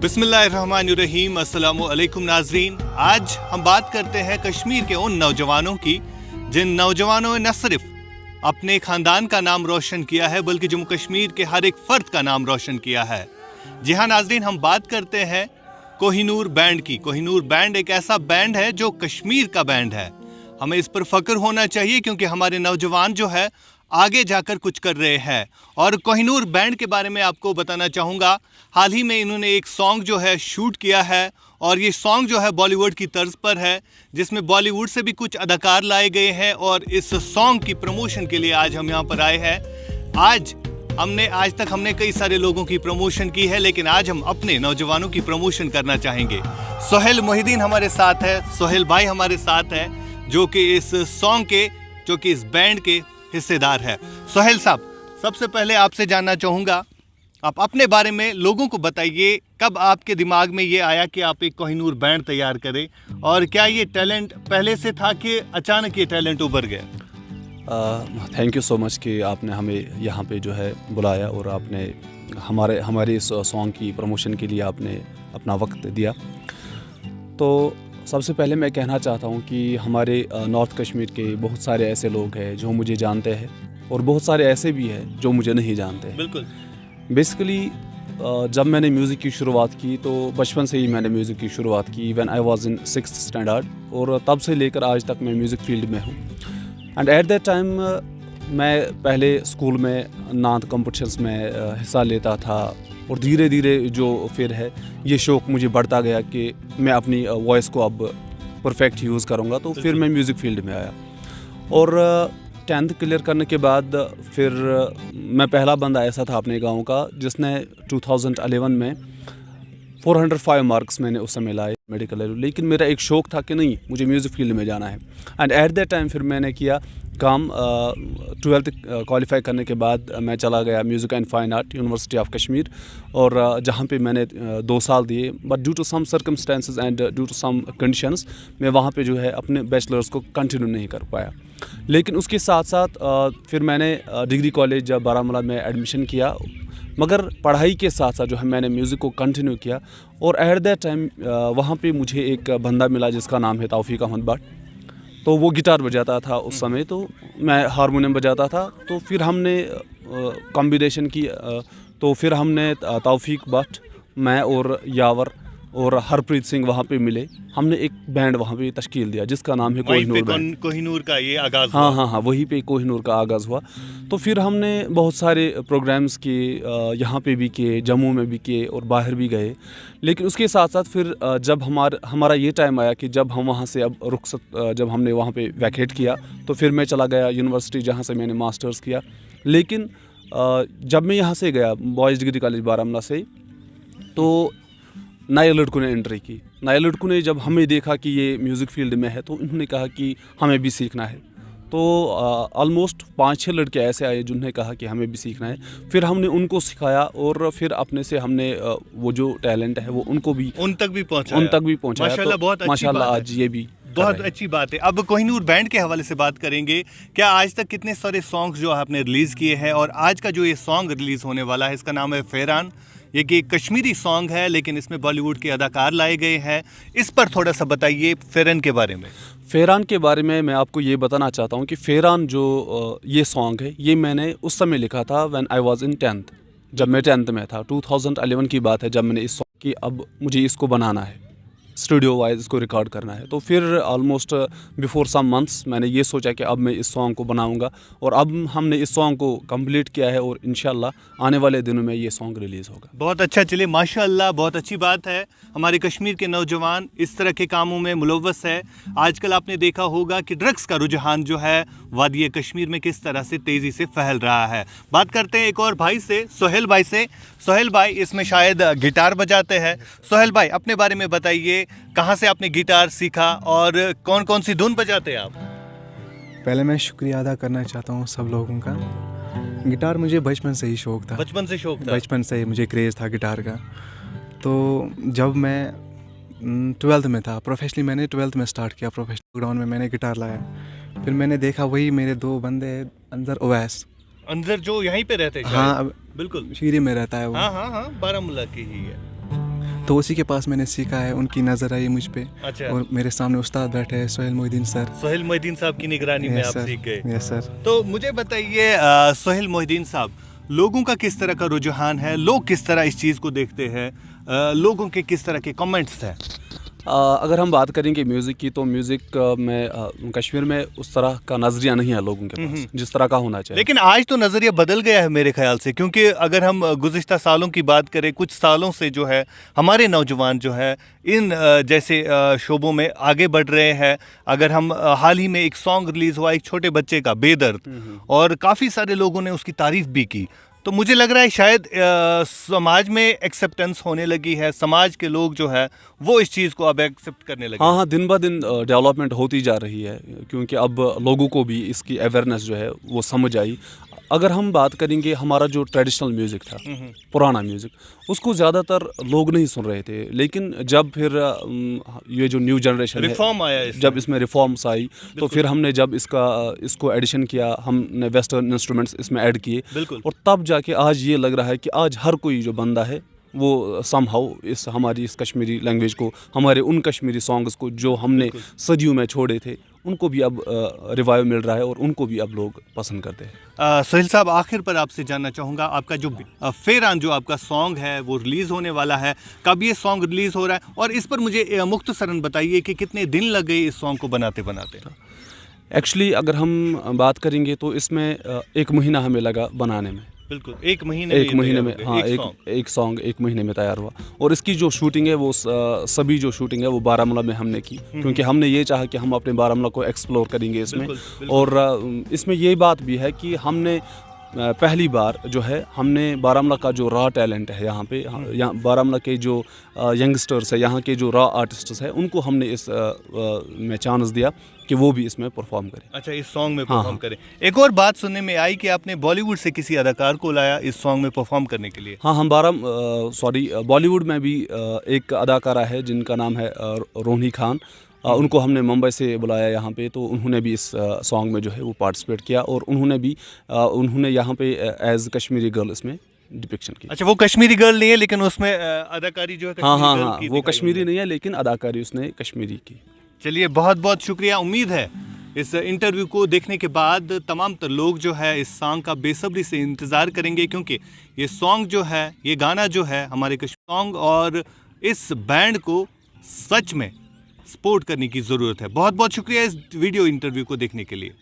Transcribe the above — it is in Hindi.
बिस्मिल्लाहिर्रहमानिर्रहीम। अस्सलामुअलैकुम नाजरीन। आज हम बात करते हैं कश्मीर के उन नौजवानों की जिन नौजवानों ने न सिर्फ अपने ख़ानदान का नाम रोशन किया है बल्कि जम्मू कश्मीर के हर एक फ़र्द का नाम रोशन किया है। जी हाँ नाजरीन, हम बात करते हैं कोहिनूर बैंड की। कोहिनूर बैंड एक ऐसा बैंड है जो कश्मीर का बैंड है। हमें इस पर फ़ख्र होना चाहिए क्योंकि हमारे नौजवान जो है आगे जाकर कुछ कर रहे हैं। और कोहिनूर बैंड के बारे में आपको बताना चाहूँगा, हाल ही में इन्होंने एक सॉन्ग जो है शूट किया है और ये सॉन्ग जो है बॉलीवुड की तर्ज पर है, जिसमें बॉलीवुड से भी कुछ अदाकार लाए गए हैं और इस सॉन्ग की प्रमोशन के लिए आज हम यहाँ पर आए हैं। आज तक हमने कई सारे लोगों की प्रमोशन की है, लेकिन आज हम अपने नौजवानों की प्रमोशन करना चाहेंगे। सोहेल मोहिद्दीन हमारे साथ है, सोहेल भाई हमारे साथ है, जो कि इस सॉन्ग के, जो कि इस बैंड के हिस्सेदार है। सोहेल साहब, सबसे पहले आपसे जानना चाहूँगा, आप अपने बारे में लोगों को बताइए, कब आपके दिमाग में ये आया कि आप एक कोहिनूर बैंड तैयार करें, और क्या ये टैलेंट पहले से था कि अचानक ये टैलेंट उभर गया? थैंक यू सो मच कि आपने हमें यहाँ पे जो है बुलाया और आपने हमारे इस सॉन्ग की प्रमोशन के लिए आपने अपना वक्त दिया। तो सबसे पहले मैं कहना चाहता हूँ कि हमारे नॉर्थ कश्मीर के बहुत सारे ऐसे लोग हैं जो मुझे जानते हैं और बहुत सारे ऐसे भी हैं जो मुझे नहीं जानते हैं। बिल्कुल। बेसिकली जब मैंने म्यूज़िक की शुरुआत की तो बचपन से ही मैंने म्यूज़िक की शुरुआत की, when I was in 6th standard, और तब से लेकर आज तक मैं म्यूज़िक फील्ड में हूँ। एंड एट दैट टाइम मैं पहले स्कूल में नात कॉम्पिटिशन्स में हिस्सा लेता था और धीरे धीरे जो फिर है ये शौक़ मुझे बढ़ता गया कि मैं अपनी वॉइस को अब परफेक्ट यूज़ करूँगा। तो फिर मैं म्यूज़िक फील्ड में आया और 10th क्लियर करने के बाद फिर मैं पहला बंदा ऐसा था अपने गांव का जिसने 2011 में 405 मार्क्स मैंने उस समय लाए मेडिकल लेवल। लेकिन मेरा एक शौक़ था कि नहीं, मुझे म्यूज़िक फील्ड में जाना है। एंड एट दैट टाइम फिर मैंने किया काम। 12th क्वालिफाई करने के बाद मैं चला गया music and fine art university of Kashmir, और जहाँ पे मैंने 2 साल दिए, but due to some circumstances and due to some conditions मैं वहाँ पे जो है अपने बैचलर्स को कंटिन्यू नहीं कर पाया। लेकिन उसके साथ साथ फिर मैंने डिग्री कॉलेज बारामूला में एडमिशन किया, मगर पढ़ाई के साथ साथ जो है मैंने म्यूज़िक को कंटिन्यू किया। और एट दैट टाइम वहाँ पे मुझे एक बंदा मिला जिसका नाम है तौफीक अहमद भट्ट। तो वो गिटार बजाता था उस समय, तो मैं हारमोनियम बजाता था। तो फिर हमने कॉम्बिनेशन की, तो फिर हमने तौफीक भट्ट, मैं और यावर और हरप्रीत सिंह वहाँ पे मिले। हमने एक बैंड वहाँ पे तश्कील दिया जिसका नाम है कोहिनूर बैंड। कोहिनूर का ये आगाज़ हुआ। हाँ, वहीं पे कोहिनूर का आगाज़ हुआ। तो फिर हमने बहुत सारे प्रोग्राम्स किए, यहाँ पे भी किए, जम्मू में भी किए और बाहर भी गए। लेकिन उसके साथ साथ फिर जब हमारा ये टाइम आया कि जब हम वहाँ से अब जब हमने वहाँ पे वैकेट किया, तो फिर मैं चला गया यूनिवर्सिटी जहाँ से मैंने मास्टर्स किया। लेकिन जब मैं यहाँ से गया बॉयज़ डिग्री कॉलेज बारामूला से, तो नए लड़कों ने एंट्री की। नए लड़कों ने जब हमें देखा कि ये म्यूज़िक फील्ड में है तो उन्होंने कहा कि हमें भी सीखना है। तो ऑलमोस्ट 5-6 लड़के ऐसे आए जिन्होंने कहा कि हमें भी सीखना है। फिर हमने उनको सिखाया और फिर अपने से हमने वो जो टैलेंट है वो उन तक भी पहुँचाया। माशाल्लाह, बहुत अच्छी माशाल्लाह बात है। आज ये भी बहुत अच्छी बात है। अब कोहिनूर बैंड के हवाले से बात करेंगे। क्या आज तक कितने सारे सॉन्ग्स जो आपने रिलीज़ किए हैं, और आज का जो ये सॉन्ग रिलीज़ होने वाला है इसका नाम है फेरान। ये कि कश्मीरी सॉन्ग है लेकिन इसमें बॉलीवुड के अदाकार लाए गए हैं। इस पर थोड़ा सा बताइए फेरान के बारे में। फेरान के बारे में मैं आपको ये बताना चाहता हूँ कि फेरान जो ये सॉन्ग है ये मैंने उस समय लिखा था when I was in 10th। जब मैं 10th में था, 2011 की बात है, जब मैंने इस सॉन्ग की अब मुझे इसको बनाना है, स्टूडियो वाइज इसको रिकॉर्ड करना है। तो फिर ऑलमोस्ट बिफोर सम मंथ्स मैंने ये सोचा कि अब मैं इस सॉन्ग को बनाऊंगा, और अब हमने इस सॉन्ग को कंप्लीट किया है और इंशाल्लाह आने वाले दिनों में ये सॉन्ग रिलीज़ होगा। बहुत अच्छा। चलिए माशाल्लाह, बहुत अच्छी बात है। हमारे कश्मीर के नौजवान इस तरह के कामों में मुलव्वस है। आजकल आपने देखा होगा कि ड्रग्स का रुझान जो है वादी कश्मीर में किस तरह से तेज़ी से फैल रहा है। बात करते हैं एक और भाई से, सोहेल भाई से। सोहेल भाई इसमें शायद गिटार बजाते हैं। सोहेल भाई अपने बारे में बताइए, कहाँ से आपने गिटार सीखा और कौन कौन सी धुन बजाते हैं आप? पहले मैं शुक्रिया अदा करना चाहता हूँ सब लोगों का। गिटार मुझे बचपन से ही शौक़ था। बचपन से शौक़ था? बचपन से ही मुझे क्रेज़ था गिटार का। तो जब मैं 12th में था, प्रोफेशनली मैंने 12th में स्टार्ट किया। प्रोफेशनल ग्राउंड में मैंने गिटार लाया। फिर मैंने देखा वही मेरे 2 बंदे, अंजर ओवैस, अंजर जो यहीं पे रहते हैं। हाँ, बिल्कुल शीरी में रहता है वो। हाँ, बारामूला की ही है। तो उसी के पास मैंने सीखा है, उनकी नज़र आई मुझ पे। अच्छा। और मेरे सामने उस्ताद बैठे हैं सोहेल मोहिद्दीन सर। सोहेल मोहिद्दीन साहब की निगरानी में यस आप सर, सीख गए। Yes sir. तो मुझे बताइए सोहेल मोहिद्दीन साहब, लोगों का किस तरह का रुझान है, लोग किस तरह इस चीज़ को देखते हैं, लोगों के किस तरह के कमेंट्स हैं? अगर हम बात करेंगे म्यूज़िक की, तो म्यूज़िक में कश्मीर में उस तरह का नज़रिया नहीं है लोगों के पास जिस तरह का होना चाहिए। लेकिन आज तो नज़रिया बदल गया है मेरे ख्याल से, क्योंकि अगर हम गुज़िश्ता सालों की बात करें, कुछ सालों से जो है हमारे नौजवान जो है इन जैसे शोबों में आगे बढ़ रहे हैं। अगर हम हाल ही में एक सॉन्ग रिलीज़ हुआ एक छोटे बच्चे का, बेदर्द, और काफ़ी सारे लोगों ने उसकी तारीफ़ भी की। तो मुझे लग रहा है शायद समाज में एक्सेप्टेंस होने लगी है, समाज के लोग जो है वो इस चीज़ को अब एक्सेप्ट करने लगे। हाँ, दिन ब दिन डेवलपमेंट होती जा रही है, क्योंकि अब लोगों को भी इसकी अवेयरनेस जो है वो समझ आई। अगर हम बात करेंगे, हमारा जो ट्रेडिशनल म्यूज़िक था, पुराना म्यूज़िक, उसको ज़्यादातर लोग नहीं सुन रहे थे। लेकिन जब फिर ये जो न्यू जनरेशन है, रिफॉर्म आया इसमें। जब इसमें रिफॉर्म्स आई, तो फिर हमने जब इसको एडिशन किया, हमने वेस्टर्न इंस्ट्रूमेंट्स इसमें ऐड किए, बिल्कुल। और तब जाके आज ये लग रहा है कि आज हर कोई जो बंदा है वो समहाउ हमारी इस कश्मीरी लैंग्वेज को, हमारे उन कश्मीरी सॉन्ग्स को जो हमने सदियों में छोड़े थे, उनको भी अब रिवाइव मिल रहा है और उनको भी अब लोग पसंद करते हैं। सोहेल साहब, आखिर पर आपसे जानना चाहूँगा, आपका जो फेरान जो आपका सॉन्ग है वो रिलीज़ होने वाला है, कब ये सॉन्ग रिलीज़ हो रहा है, और इस पर मुझे मुख्तसरन बताइए कि कितने दिन लग गए इस सॉन्ग को बनाते बनाते? एक्चुअली अगर हम बात करेंगे तो इसमें 1 महीना हमें लगा बनाने में। बिल्कुल, एक महीने में हाँ, एक सॉन्ग 1 महीने में तैयार हुआ। और इसकी जो शूटिंग है वो सभी जो शूटिंग है वो बारामूला में हमने की, क्योंकि हमने ये चाहा कि हम अपने बारामूला को एक्सप्लोर करेंगे इसमें। और इसमें ये बात भी है कि हमने पहली बार जो है हमने बारामूला का जो रॉ टैलेंट है यहाँ पे, यहाँ बारामूला के जो यंगस्टर्स है, यहाँ के जो रॉ आर्टिस्ट्स हैं, उनको हमने इस में चांस दिया कि वो भी इसमें परफॉर्म करें। अच्छा, इस सॉन्ग में परफॉर्म करें। एक और बात सुनने में आई कि आपने बॉलीवुड से किसी अदाकार को लाया इस सॉन्ग में परफॉर्म करने के लिए। हाँ, हम बॉलीवुड में भी एक अदाकारा है जिनका नाम है रोहिणी खान। उनको हमने मुंबई से बुलाया यहाँ पे, तो उन्होंने भी इस सॉन्ग में जो है वो पार्टिसिपेट किया, और उन्होंने यहाँ पे एज कश्मीरी गर्ल इसमें डिपिक्शन की। अच्छा, वो कश्मीरी गर्ल नहीं है, लेकिन उसमें अदाकारी जो है हाँ, वो कश्मीरी नहीं है, लेकिन अदाकारी उसने कश्मीरी की। चलिए, बहुत बहुत शुक्रिया। उम्मीद है इस इंटरव्यू को देखने के बाद तमाम तर लोग जो है इस सॉन्ग का बेसब्री से इंतज़ार करेंगे, क्योंकि ये सॉन्ग जो है, ये गाना जो है हमारे कश्मीर सॉन्ग, और इस बैंड को सच में सपोर्ट करने की ज़रूरत है। बहुत बहुत शुक्रिया इस वीडियो इंटरव्यू को देखने के लिए।